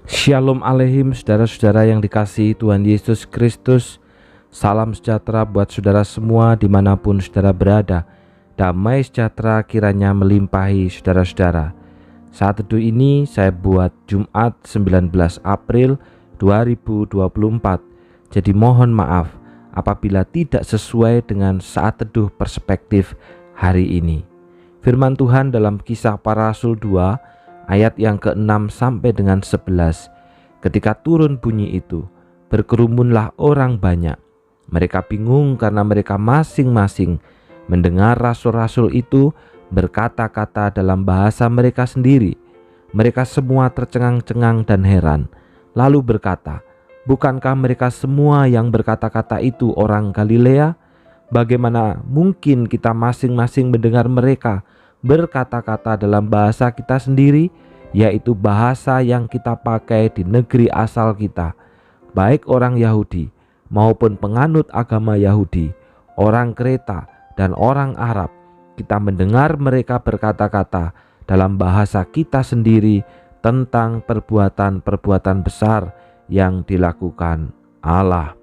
Shalom Aleihim, saudara-saudara yang dikasihi Tuhan Yesus Kristus. Salam sejahtera buat saudara semua dimanapun saudara berada. Damai sejahtera kiranya melimpahi saudara-saudara. Saat teduh ini saya buat Jumat 19 April 2024. Jadi mohon maaf apabila tidak sesuai dengan saat teduh perspektif hari ini. Firman Tuhan dalam Kisah Para Rasul 2 ayat yang ke-6 sampai dengan 11. Ketika turun bunyi itu, berkerumunlah orang banyak. Mereka bingung karena mereka masing-masing mendengar rasul-rasul itu berkata-kata dalam bahasa mereka sendiri. Mereka semua tercengang-cengang dan heran, lalu berkata, "Bukankah mereka semua yang berkata-kata itu orang Galilea? Bagaimana mungkin kita masing-masing mendengar mereka berkata-kata dalam bahasa kita sendiri, yaitu bahasa yang kita pakai di negeri asal kita, baik orang Yahudi maupun penganut agama Yahudi, orang Kreta dan orang Arab. Kita mendengar mereka berkata-kata dalam bahasa kita sendiri tentang perbuatan-perbuatan besar yang dilakukan Allah."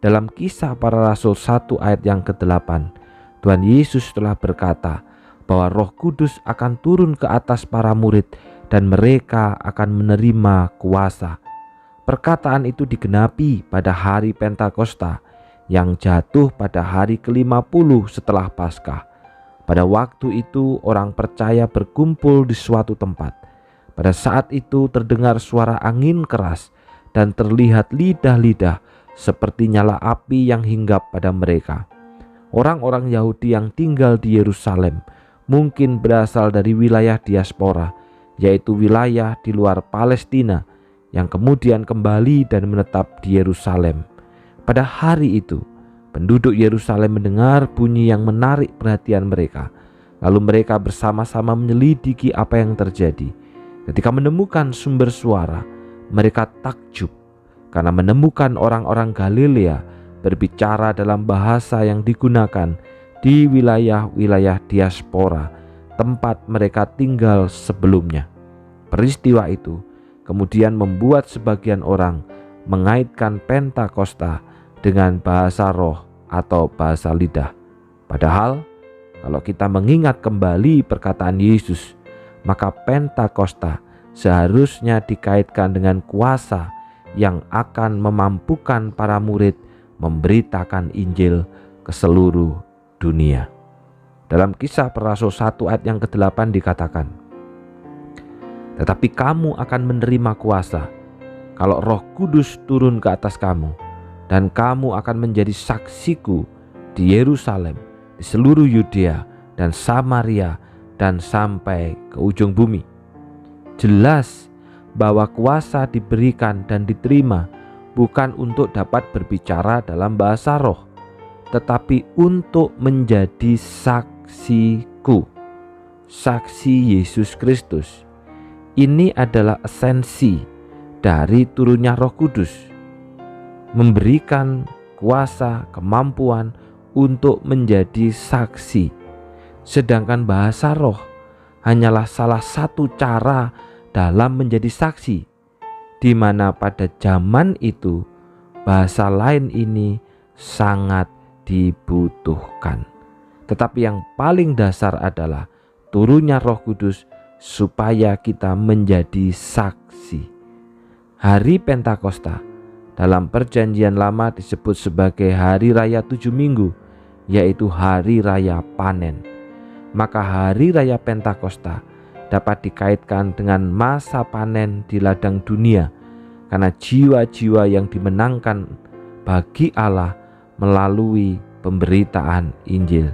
Dalam Kisah Para Rasul 1 ayat yang ke-8, Tuhan Yesus telah berkata bahwa Roh Kudus akan turun ke atas para murid dan mereka akan menerima kuasa. Perkataan itu digenapi pada hari Pentakosta yang jatuh pada hari ke-50 setelah Paskah. Pada waktu itu orang percaya berkumpul di suatu tempat. Pada saat itu terdengar suara angin keras dan terlihat lidah-lidah seperti nyala api yang hinggap pada mereka. Orang-orang Yahudi yang tinggal di Yerusalem mungkin berasal dari wilayah diaspora, yaitu wilayah di luar Palestina yang kemudian kembali dan menetap di Yerusalem. Pada hari itu, penduduk Yerusalem mendengar bunyi yang menarik perhatian mereka. Lalu mereka bersama-sama menyelidiki apa yang terjadi. Ketika menemukan sumber suara, mereka takjub karena menemukan orang-orang Galilea berbicara dalam bahasa yang digunakan di wilayah-wilayah diaspora tempat mereka tinggal sebelumnya. Peristiwa itu kemudian membuat sebagian orang mengaitkan Pentakosta dengan bahasa roh atau bahasa lidah. Padahal kalau kita mengingat kembali perkataan Yesus, maka Pentakosta seharusnya dikaitkan dengan kuasa yang akan memampukan para murid memberitakan Injil ke seluruh dunia. Dalam Kisah Para Rasul 1 ayat yang ke-8 dikatakan, "Tetapi kamu akan menerima kuasa kalau Roh Kudus turun ke atas kamu, dan kamu akan menjadi saksiku di Yerusalem, di seluruh Yudea dan Samaria dan sampai ke ujung bumi." Jelas bahwa kuasa diberikan dan diterima bukan untuk dapat berbicara dalam bahasa roh, tetapi untuk menjadi saksiku, saksi Yesus Kristus. Ini adalah esensi dari turunnya Roh Kudus, memberikan kuasa, kemampuan untuk menjadi saksi. Sedangkan bahasa roh hanyalah salah satu cara dalam menjadi saksi, di mana pada zaman itu bahasa lain ini sangat dibutuhkan. Tetapi yang paling dasar adalah turunnya Roh Kudus supaya kita menjadi saksi. Hari Pentakosta dalam Perjanjian Lama disebut sebagai hari raya 7 minggu, yaitu hari raya panen. Maka hari raya Pentakosta dapat dikaitkan dengan masa panen di ladang dunia, karena jiwa-jiwa yang dimenangkan bagi Allah melalui pemberitaan Injil.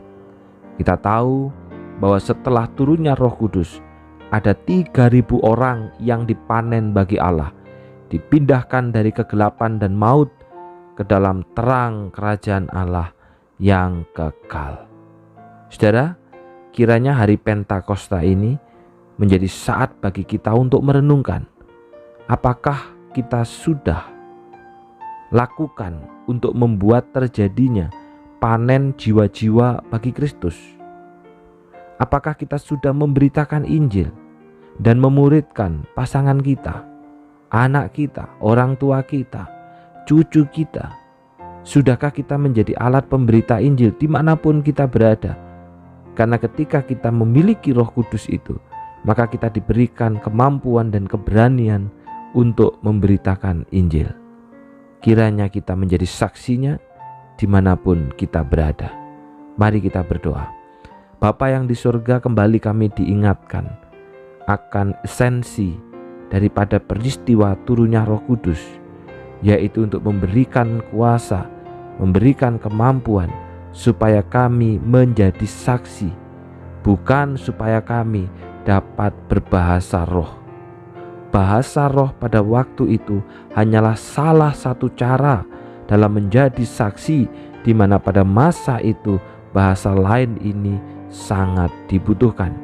Kita tahu bahwa setelah turunnya Roh Kudus, ada 3.000 orang yang dipanen bagi Allah, dipindahkan dari kegelapan dan maut ke dalam terang kerajaan Allah yang kekal. Saudara, kiranya hari Pentakosta ini menjadi saat bagi kita untuk merenungkan, apakah kita sudah lakukan untuk membuat terjadinya panen jiwa-jiwa bagi Kristus? Apakah kita sudah memberitakan Injil dan memuridkan pasangan kita? anak kita, orang tua kita, cucu kita. Sudahkah kita menjadi alat pemberita Injil dimanapun kita berada? Karena ketika kita memiliki Roh Kudus itu, maka kita diberikan kemampuan dan keberanian untuk memberitakan Injil. Kiranya kita menjadi saksinya dimanapun kita berada. Mari kita berdoa. Bapa yang di surga, kembali kami diingatkan akan esensi daripada peristiwa turunnya Roh Kudus, yaitu untuk memberikan kuasa, memberikan kemampuan supaya kami menjadi saksi, bukan supaya kami dapat berbahasa roh. Bahasa roh pada waktu itu hanyalah salah satu cara dalam menjadi saksi, di mana pada masa itu bahasa lain ini sangat dibutuhkan.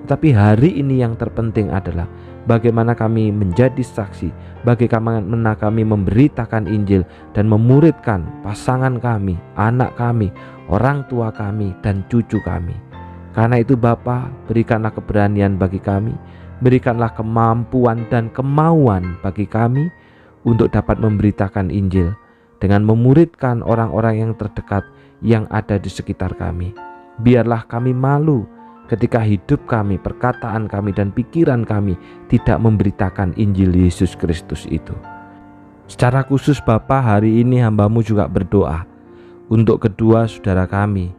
Tetapi hari ini yang terpenting adalah bagaimana kami menjadi saksi, bagaimana kami memberitakan Injil dan memuridkan pasangan kami, anak kami, orang tua kami, dan cucu kami. Karena itu Bapa, berikanlah keberanian bagi kami, berikanlah kemampuan dan kemauan bagi kami untuk dapat memberitakan Injil dengan memuridkan orang-orang yang terdekat yang ada di sekitar kami. Biarlah kami malu ketika hidup kami, perkataan kami, dan pikiran kami tidak memberitakan Injil Yesus Kristus itu. Secara khusus Bapa, hari ini hamba-Mu juga berdoa untuk kedua saudara kami,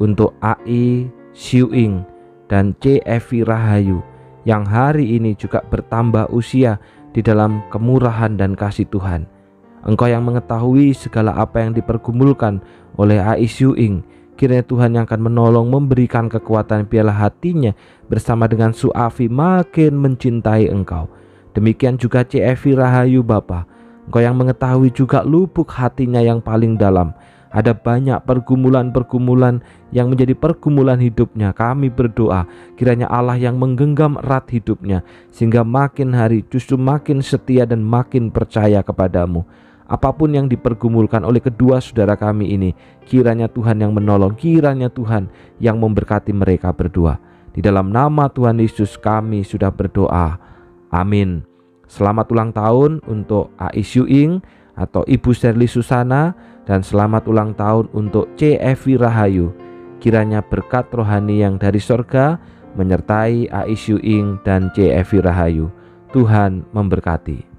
untuk AI Siuing dan C. Evi Rahayu, yang hari ini juga bertambah usia di dalam kemurahan dan kasih Tuhan. Engkau yang mengetahui segala apa yang dipergumulkan oleh AI Siuing. Kiranya Tuhan yang akan menolong, memberikan kekuatan, biarlah hatinya bersama dengan Suavi makin mencintai Engkau. Demikian juga C. Evi Rahayu Bapa, Engkau yang mengetahui juga lubuk hatinya yang paling dalam. Ada banyak pergumulan-pergumulan yang menjadi pergumulan hidupnya. Kami berdoa kiranya Allah yang menggenggam erat hidupnya, sehingga makin hari justru makin setia dan makin percaya kepadamu. Apapun yang dipergumulkan oleh kedua saudara kami ini, kiranya Tuhan yang menolong, kiranya Tuhan yang memberkati mereka berdua. Di dalam nama Tuhan Yesus kami sudah berdoa. Amin. Selamat ulang tahun untuk AI Siuing atau Ibu Sherly Susana, dan selamat ulang tahun untuk C. Evi Rahayu. Kiranya berkat rohani yang dari sorga menyertai AI Siuing dan C. Evi Rahayu. Tuhan memberkati.